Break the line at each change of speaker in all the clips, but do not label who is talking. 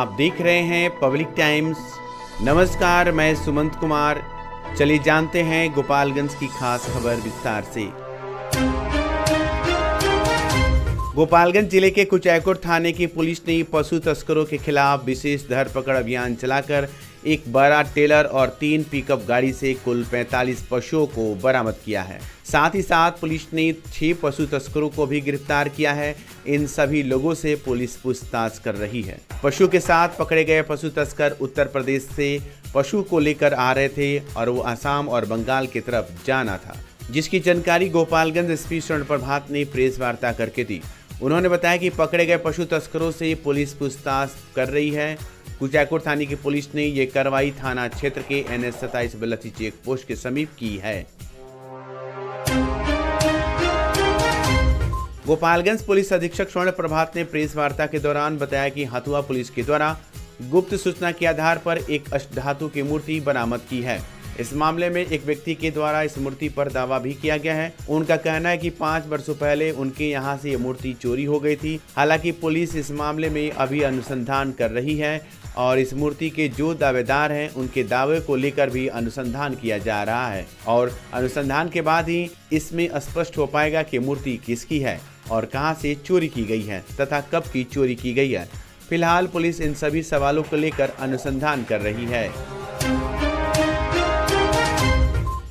आप देख रहे हैं पब्लिक टाइम्स। नमस्कार, मैं सुमंत कुमार। चलिए जानते हैं गोपालगंज की खास खबर विस्तार से। गोपालगंज जिले के कुचायकोट थाने की पुलिस ने पशु तस्करों के खिलाफ विशेष धरपकड़ अभियान चलाकर एक बड़ा टेलर और 3 पिकअप गाड़ी से कुल 45 पशुओं को बरामद किया है। साथ ही साथ पुलिस ने 6 पशु तस्करों को भी गिरफ्तार किया है। इन सभी लोगों से पुलिस पूछताछ कर रही है। पशु के साथ पकड़े गए पशु तस्कर उत्तर प्रदेश से पशु को लेकर आ रहे थे और वो असम और बंगाल की तरफ जाना था, जिसकी जानकारी गोपालगंज एसपी स्वर्ण प्रभात ने प्रेस वार्ता करके दी। उन्होंने बताया कि पकड़े गए पशु तस्करों से पुलिस पूछताछ कर रही है। कुचायकोट थाने की पुलिस ने ये कार्रवाई थाना क्षेत्र के NH 27 बलथी चेक पोस्ट के समीप की है। गोपालगंज पुलिस अधीक्षक स्वर्ण प्रभात ने प्रेस वार्ता के दौरान बताया कि हथुआ पुलिस के द्वारा गुप्त सूचना के आधार पर एक अष्टधातु की मूर्ति बरामद की है। इस मामले में एक व्यक्ति के द्वारा इस मूर्ति पर दावा भी किया गया है। उनका कहना है कि 5 वर्षों पहले उनके यहां से ये मूर्ति चोरी हो गई थी। हालांकि पुलिस इस मामले में अभी अनुसंधान कर रही है और इस मूर्ति के जो दावेदार हैं उनके दावे को लेकर भी अनुसंधान किया जा रहा है और अनुसंधान के बाद ही इसमें स्पष्ट हो पाएगा कि मूर्ति किसकी है और कहां से चोरी की गई है तथा कब की चोरी की गई है। फिलहाल पुलिस इन सभी सवालों को लेकर अनुसंधान कर रही है।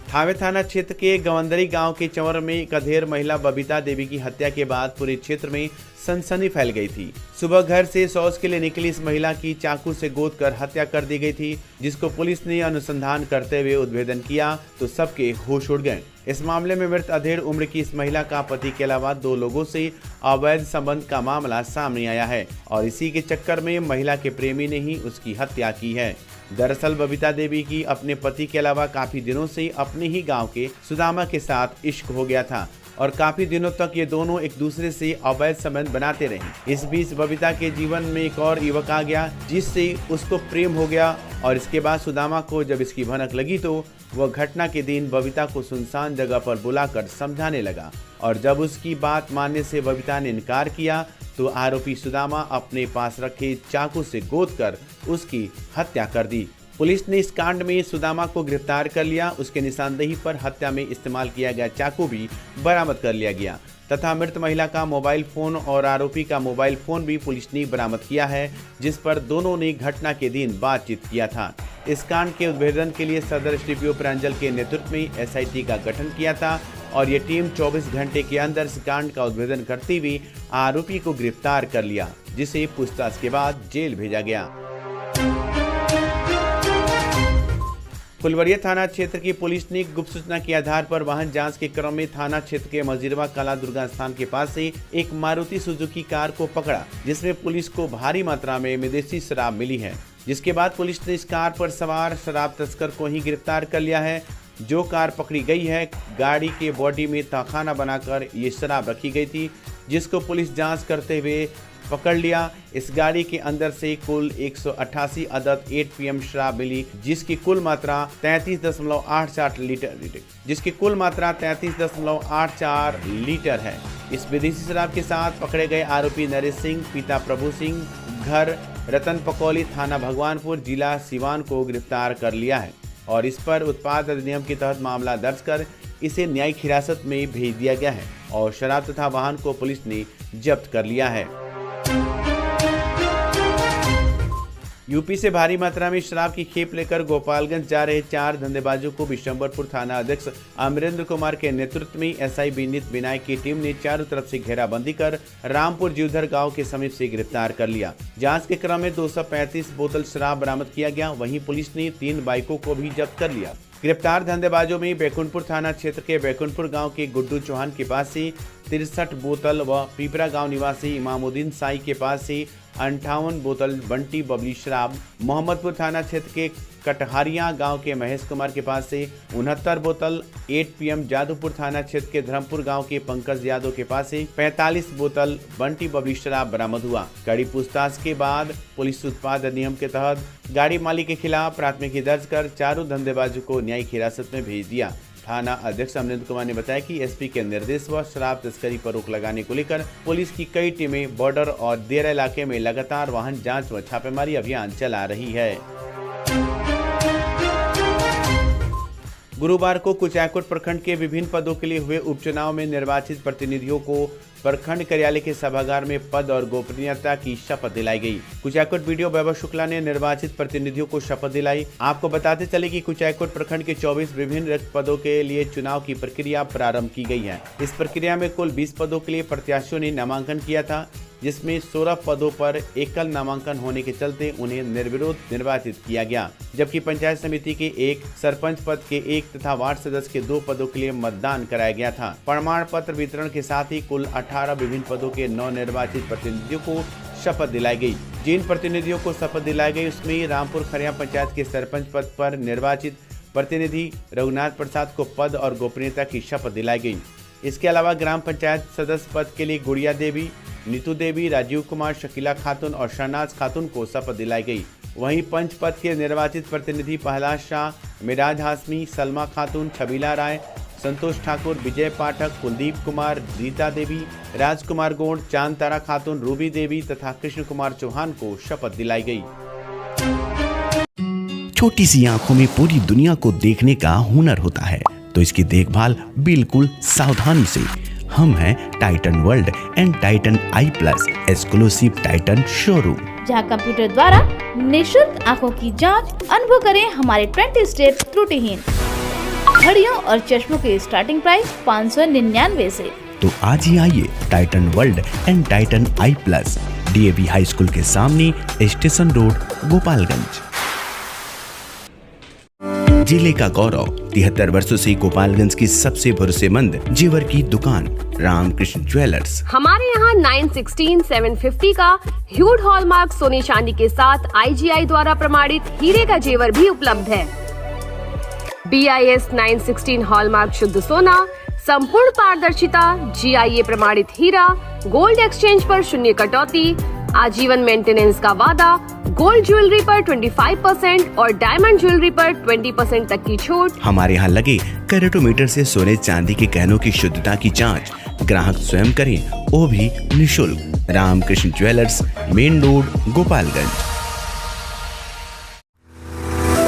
थावे थाना क्षेत्र के गवंदरी गांव के चंवर में एक अधेड़ महिला बबीता देवी की हत्या के बाद पूरे क्षेत्र में सनसनी फैल गई थी। सुबह घर से शौच के लिए निकली इस महिला की चाकू से गोद कर हत्या कर दी गई थी, जिसको पुलिस ने अनुसंधान करते हुए उद्भेदन किया तो सबके होश उड़ गए। इस मामले में मृत अधेड़ उम्र की इस महिला का पति के अलावा 2 लोगों से अवैध संबंध का मामला सामने आया है और इसी के चक्कर में महिला के प्रेमी ने ही उसकी हत्या की है। दरअसल बबीता देवी की अपने पति के अलावा काफी दिनों से अपने ही गांव के सुदामा के साथ इश्क हो गया था और काफी दिनों तक ये दोनों एक दूसरे से अवैध संबंध बनाते रहे। इस बीच बबीता के जीवन में एक और युवक आ गया जिससे उसको प्रेम हो गया और इसके बाद सुदामा को जब इसकी भनक लगी तो वह घटना के दिन बबीता को सुनसान जगह पर बुलाकर समझाने लगा और जब उसकी बात मानने से बबीता ने इनकार किया तो आरोपी सुदामा अपने पास रखे चाकू से गोदकर उसकी हत्या कर दी। पुलिस ने इस कांड में सुदामा को गिरफ्तार कर लिया। उसके निशानदेही पर हत्या में इस्तेमाल किया गया चाकू भी बरामद कर लिया गया तथा मृत महिला का मोबाइल फोन और आरोपी का मोबाइल फोन भी पुलिस ने बरामद किया है, जिस पर दोनों ने घटना के दिन बातचीत किया था। इस कांड के उद्भेदन के लिए सदर SDPO प्रांजल के नेतृत्व में SIT का गठन किया था और ये टीम 24 घंटे के अंदर इस कांड का उद्भेदन करते हुए आरोपी को गिरफ्तार कर लिया, जिसे पूछताछ के बाद जेल भेजा गया। फुलवरिया थाना क्षेत्र की पुलिस ने गुप्त सूचना के आधार पर वाहन जांच के क्रम में थाना क्षेत्र के मजीरवा कला दुर्गा स्थान के पास से एक मारुति सुजुकी कार को पकड़ा, जिसमें पुलिस को भारी मात्रा में विदेशी शराब मिली है। जिसके बाद पुलिस ने इस कार पर सवार शराब तस्कर को ही गिरफ्तार कर लिया है। जो कार पकड़ी गई है, गाड़ी के बॉडी में तहखाना बनाकर ये शराब रखी गई थी, जिसको पुलिस जांच करते हुए पकड़ लिया। इस गाड़ी के अंदर से कुल 188 अदद 8 PM शराब मिली, जिसकी कुल मात्रा 33.84 लीटर है। इस विदेशी शराब के साथ पकड़े गए आरोपी नरेश सिंह पिता प्रभु सिंह, घर रतन पकौली, थाना भगवानपुर, जिला सिवान को गिरफ्तार कर लिया है और इस पर उत्पाद अधिनियम के तहत मामला दर्ज कर इसे न्यायिक हिरासत में भेज दिया गया है और शराब तथा वाहन को पुलिस ने जब्त कर लिया है। यूपी से भारी मात्रा में शराब की खेप लेकर गोपालगंज जा रहे 4 धंधेबाजों को बिशंबरपुर थाना अध्यक्ष अमरेंद्र कुमार के नेतृत्व में SI विनीत विनायक की टीम ने चारों तरफ से घेराबंदी कर रामपुर जीवधर गांव के समीप से गिरफ्तार कर लिया। जांच के क्रम में 235 बोतल शराब बरामद किया गया। वहीं पुलिस ने 3 बाइकों को भी जब्त कर लिया। गिरफ्तार धंधेबाजों में बैकुंठपुर थाना क्षेत्र के बैकुंठपुर गांव के गुड्डू चौहान के पास से 63 बोतल व पीपरा गांव निवासी इमामुद्दीन साई के पास से 58 बोतल बंटी बबली शराब, मोहम्मदपुर थाना क्षेत्र के कटहारिया गांव के महेश कुमार के पास से 69 बोतल 8 PM, जादूपुर थाना क्षेत्र के धर्मपुर गांव के पंकज यादव के पास से 45 बोतल बंटी बबली शराब बरामद हुआ। कड़ी पूछताछ के बाद पुलिस उत्पाद अधिनियम के तहत गाड़ी मालिक के खिलाफ प्राथमिकी दर्ज कर चारों धंधेबाजों को न्यायिक हिरासत में भेज दिया। थाना अध्यक्ष अमरिंदर कुमार ने बताया कि एसपी के निर्देश व शराब तस्करी पर रोक लगाने को लेकर पुलिस की कई टीमें बॉर्डर और देरा इलाके में लगातार वाहन जांच व छापेमारी अभियान चला रही है। गुरुवार को कुचायकोट प्रखंड के विभिन्न पदों के लिए हुए उपचुनाव में निर्वाचित प्रतिनिधियों को प्रखंड कार्यालय के सभागार में पद और गोपनीयता की शपथ दिलाई गई। कुचायकोट वीडियो वैभव शुक्ला ने निर्वाचित प्रतिनिधियों को शपथ दिलाई। आपको बताते चले कि कुचायकोट प्रखंड के 24 विभिन्न रिक्त पदों के लिए चुनाव की प्रक्रिया प्रारंभ की गई है। इस प्रक्रिया में कुल 20 पदों के लिए प्रत्याशियों ने नामांकन किया था, जिसमें 16 पदों पर एकल नामांकन होने के चलते उन्हें निर्विरोध निर्वाचित किया गया, जबकि पंचायत समिति के 1, सरपंच पद के 1 तथा वार्ड सदस्य के 2 पदों के लिए मतदान कराया गया था। प्रमाण पत्र वितरण के साथ ही कुल 18 विभिन्न पदों के 9 निर्वाचित प्रतिनिधियों को शपथ दिलाई गई। जिन प्रतिनिधियों को शपथ दिलाई गई उसमें रामपुर खरिया पंचायत के सरपंच पद पर निर्वाचित प्रतिनिधि रघुनाथ प्रसाद को पद और गोपनीयता की शपथ दिलाई गई। इसके अलावा ग्राम पंचायत सदस्य पद के लिए गुड़िया देवी, नीतू देवी, राजीव कुमार, शकीला खातून और शहनाज खातून को शपथ दिलाई गई। वहीं पंच पद के निर्वाचित प्रतिनिधि पहलाज शाह, मिराज हाशमी, सलमा खातून, छबीला राय, संतोष ठाकुर, विजय पाठक, कुलदीप कुमार, रीता देवी, राजकुमार गोंड, चांद तारा खातून, रूबी देवी तथा कृष्ण कुमार चौहान को शपथ दिलाई गई।
छोटी सी आंखों में पूरी दुनिया को देखने का हुनर होता है, तो इसकी देखभाल बिल्कुल सावधानी से। हम हैं Titan world and Titan I plus exclusive Titan showroom,
जहां कंप्यूटर द्वारा निःशुल्क आंखों की जांच अनुभव करें हमारे 20 स्टेप्स त्रुटिहीन। घड़ियों और चश्मों के स्टार्टिंग प्राइस 599 से।
तो आज ही आइए Titan world and Titan I plus, DAV high school के सामने, स्टेशन रोड, गोपालगंज। जिले का गौरव 73 वर्षों से गोपालगंज की सबसे भरोसेमंद जेवर की दुकान रामकृष्ण ज्वेलर्स।
हमारे यहाँ 916 750 का ह्यूड हॉलमार्क सोने चांदी के साथ IGI द्वारा प्रमाणित हीरे का जेवर भी उपलब्ध है। BIS 916 हॉलमार्क शुद्ध सोना, संपूर्ण पारदर्शिता, GIA प्रमाणित हीरा, गोल्ड एक्सचेंज पर शून्य कटौती, आजीवन मेंटेनेंस का वादा, गोल्ड ज्वेलरी पर 25% और डायमंड ज्वेलरी पर 20% तक की छूट।
हमारे यहाँ लगे कैरेटोमीटर से सोने चांदी के गहनों की शुद्धता की जांच ग्राहक स्वयं करें, वो भी निःशुल्क। Ramakrishna jewellers, main road, Gopalganj.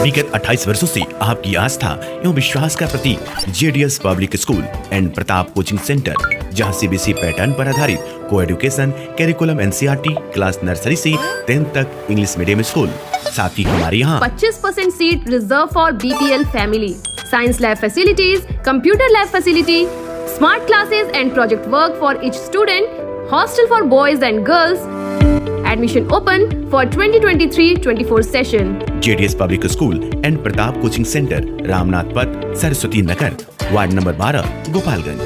विगत 28 वर्षों से आपकी आस्था एवं विश्वास का प्रतीक JDS public school and Pratap coaching centre, जहां CBSE पैटर्न पर आधारित coeducation curriculum NCERT class nursery से 10th तक इंग्लिश मीडियम स्कूल। साथ ही हमारे यहाँ
25% seat reserve for BPL family, science lab facilities, computer lab facility, smart classes and project work for each student, hostel for boys and girls. Admission open for 2023-24 session.
JDS public school and Pratap coaching centre, Ramnath पथ, Saraswati Nagar, ward number 12, Gopalganj.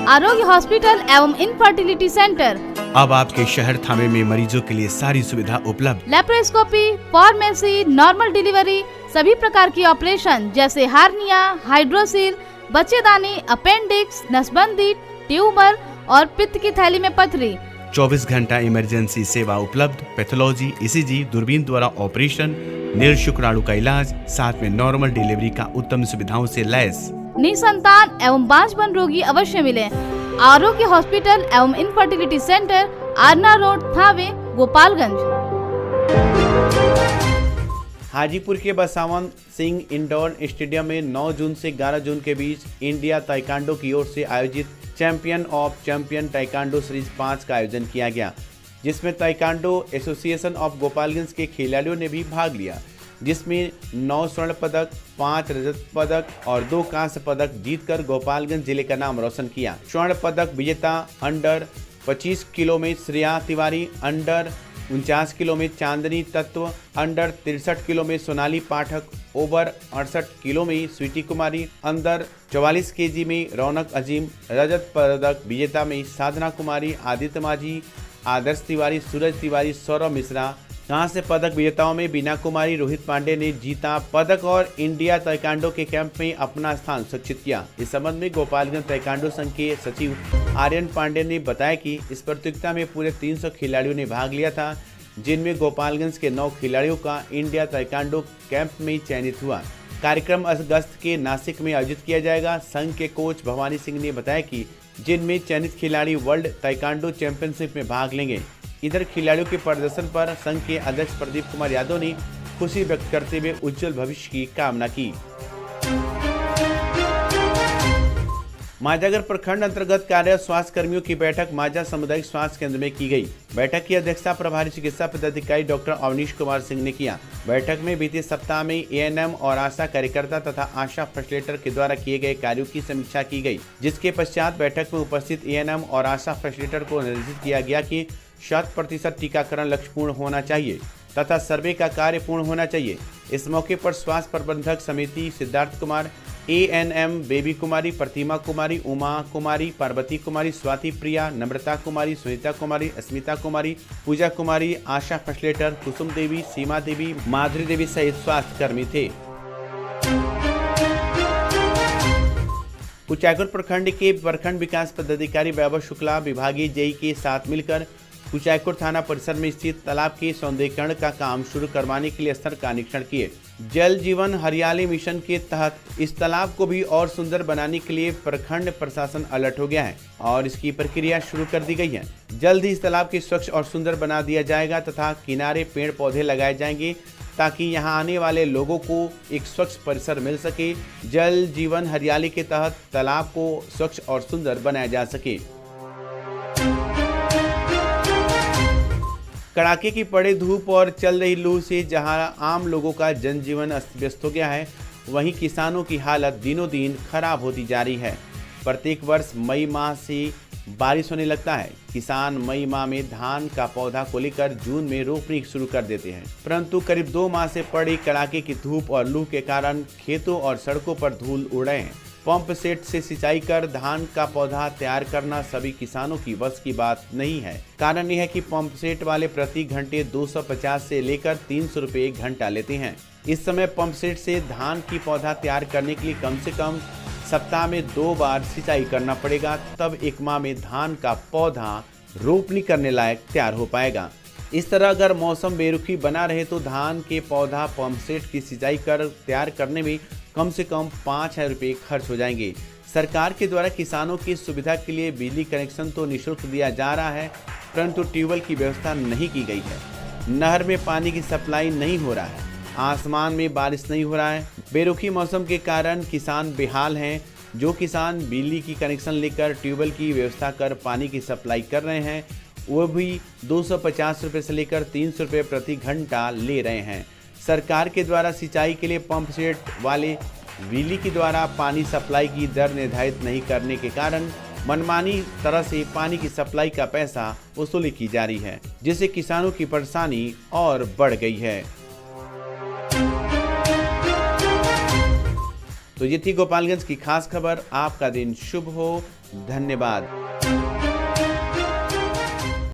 आरोग्य hospital एवं infertility centre.
अब आपके शहर थामे में मरीजों के लिए सारी सुविधा उपलब्ध।
लेप्रोस्कोपी, फार्मेसी, नॉर्मल डिलीवरी, सभी प्रकार की ऑपरेशन जैसे हार्निया, हाइड्रोसील, बच्चेदानी, अपेंडिक्स, नसबंदी, ट्यूमर और पित्त की थैली में पथरी।
24 घंटा इमरजेंसी सेवा उपलब्ध। पैथोलॉजी, ECG, दूरबीन द्वारा ऑपरेशन, निःशुक्राणु का इलाज, साथ में नॉर्मल डिलीवरी का उत्तम सुविधाओं से लैस।
निसंतान एवं बांझपन रोगी अवश्य मिले। आरोग्य हॉस्पिटल एवं infertility centre, Aarna road, Thawe, Gopalganj.
Hajipur के बसावन सिंह इंडोर स्टेडियम में 9 जून से 11 जून के बीच इंडिया ताइक्वांडो की ओर से आयोजित champion of champion taekwondo series 5 का आयोजन किया गया, जिसमें ताइक्वांडो एसोसिएशन ऑफ गोपालगंज के खिलाड़ियों ने भी भाग लिया, जिसमें 9 स्वर्ण पदक, 5 रजत पदक और 2 कांस्य पदक जीतकर गोपालगंज जिले का नाम रोशन किया। स्वर्ण पदक विजेता अंडर 25 किलो में श्रेया तिवारी, अंडर 49 किलो में चांदनी तत्व, अंडर 63 किलो में सोनाली पाठक, ओवर 68 किलो में स्वीटी कुमारी, अंदर 44 केजी में रौनक अजीम, रजत पदक विजेता में साधना कुमारी, आदित्य माझी, आदर्श तिवारी, सूरज तिवारी, सौरभ मिश्रा। कांस्य पदक विजेताओं में बीना कुमारी, रोहित पांडे ने जीता पदक और इंडिया ताइक्वांडो के कैंप में अपना स्थान सुरक्षित किया। इस संबंध में गोपालगंज ताइक्वांडो संघ के सचिव आर्यन पांडे ने बताया कि इस प्रतियोगिता में पूरे 300 खिलाड़ियों ने भाग लिया था, जिनमें गोपालगंज के 9 खिलाड़ियों का इंडिया ताइक्वांडो कैंप में चयनित हुआ। कार्यक्रम अगस्त के नासिक में आयोजित किया जाएगा। संघ के कोच भवानी सिंह ने बताया कि जिनमें चयनित खिलाड़ी वर्ल्ड ताइक्वांडो चैंपियनशिप में भाग लेंगे। इधर खिलाड़ियों के प्रदर्शन पर संघ के अध्यक्ष प्रदीप कुमार यादव ने खुशी व्यक्त करते हुए उज्जवल भविष्य की कामना की। माझागर प्रखंड अंतर्गत कार्यरत स्वास्थ्य कर्मियों की बैठक माझा सामुदायिक स्वास्थ्य केंद्र में की गई। बैठक की अध्यक्षता प्रभारी चिकित्सा पदाधिकारी डॉक्टर अवनीश कुमार सिंह ने किया। बैठक में बीते सप्ताह में एएनएम और आशा कार्यकर्ता तथा आशा फैसिलिटेटर के द्वारा किए गए कार्यों की समीक्षा की गई, जिसके पश्चात बैठक में उपस्थित एएनएम और आशा फैसिलिटेटर को निर्देशित किया गया कि 100% टीकाकरण लक्ष्य पूर्ण होना चाहिए तथा सर्वे का कार्य पूर्ण होना चाहिए। इस मौके पर स्वास्थ्य प्रबंधक समिति सिद्धार्थ कुमार, एएनएम बेबी कुमारी, प्रतिमा कुमारी, उमा कुमारी, पार्वती कुमारी, स्वाति प्रिया, नम्रता कुमारी, सुनीता कुमारी, अस्मिता कुमारी, पूजा कुमारी, आशा फैसिलिटेटर, कुसुम देवी, सीमा देवी, माधुरी देवी सहित स्वास्थ्य कर्मी थे। कुचायकोट प्रखंड के प्रखंड विकास पदाधिकारी वैभव शुक्ला विभागीय जेई के साथ मिलकर कुचायकोट थाना परिसर में स्थित तालाब के सौंदर्यीकरण का काम शुरू करवाने के लिए स्थल का निरीक्षण किए। जल जीवन हरियाली मिशन के तहत इस तालाब को भी और सुंदर बनाने के लिए प्रखंड प्रशासन अलर्ट हो गया है और इसकी प्रक्रिया शुरू कर दी गई है। जल्द ही इस तालाब को स्वच्छ और सुंदर बना दिया जाएगा तथा किनारे पेड़ पौधे लगाए जाएंगे ताकि यहाँ आने वाले लोगों को एक स्वच्छ परिसर मिल सके। जल जीवन हरियाली के तहत तालाब को स्वच्छ और सुंदर बनाया जा सके। कड़ाके की पड़े धूप और चल रही लू से जहां आम लोगों का जनजीवन अस्त व्यस्त हो गया है, वहीं किसानों की हालत दिनों दिन खराब होती जा रही है। प्रत्येक वर्ष मई माह से बारिश होने लगता है। किसान मई माह में धान का पौधा को लेकर जून में रोपनी शुरू कर देते हैं, परंतु करीब 2 माह से पड़ी कड़ाके की धूप और लू के कारण खेतों और सड़कों पर धूल उड़ रहे हैं। पंप सेट से सिंचाई कर धान का पौधा तैयार करना सभी किसानों की बस की बात नहीं है। कारण यह है कि पंप सेट वाले प्रति घंटे 250 से लेकर 300 रुपये घंटा लेते हैं। इस समय पंप सेट से धान की पौधा तैयार करने के लिए कम से कम सप्ताह में 2 बार सिंचाई करना पड़ेगा, तब 1 माह में धान का पौधा रोपनी करने लायक तैयार हो पाएगा। इस तरह अगर मौसम बेरुखी बना रहे तो धान के पौधा पंप सेट की सिंचाई कर तैयार करने में कम से कम 5,000 रुपये खर्च हो जाएंगे। सरकार के द्वारा किसानों की सुविधा के लिए बिजली कनेक्शन तो निःशुल्क दिया जा रहा है, परंतु ट्यूबवेल की व्यवस्था नहीं की गई है। नहर में पानी की सप्लाई नहीं हो रहा है, आसमान में बारिश नहीं हो रहा है। बेरुखी मौसम के कारण किसान बेहाल हैं। जो किसान बिजली की कनेक्शन लेकर ट्यूबवेल की व्यवस्था कर पानी की सप्लाई कर रहे हैं, वो भी 250 रुपये से लेकर 300 रुपये प्रति घंटा ले रहे हैं। सरकार के द्वारा सिंचाई के लिए पंप सेट वाले बिजली के द्वारा पानी सप्लाई की दर निर्धारित नहीं करने के कारण मनमानी तरह से पानी की सप्लाई का पैसा वसूली की जा रही है, जिससे किसानों की परेशानी और बढ़ गई है। तो ये थी गोपालगंज की खास खबर। आपका दिन शुभ हो। धन्यवाद।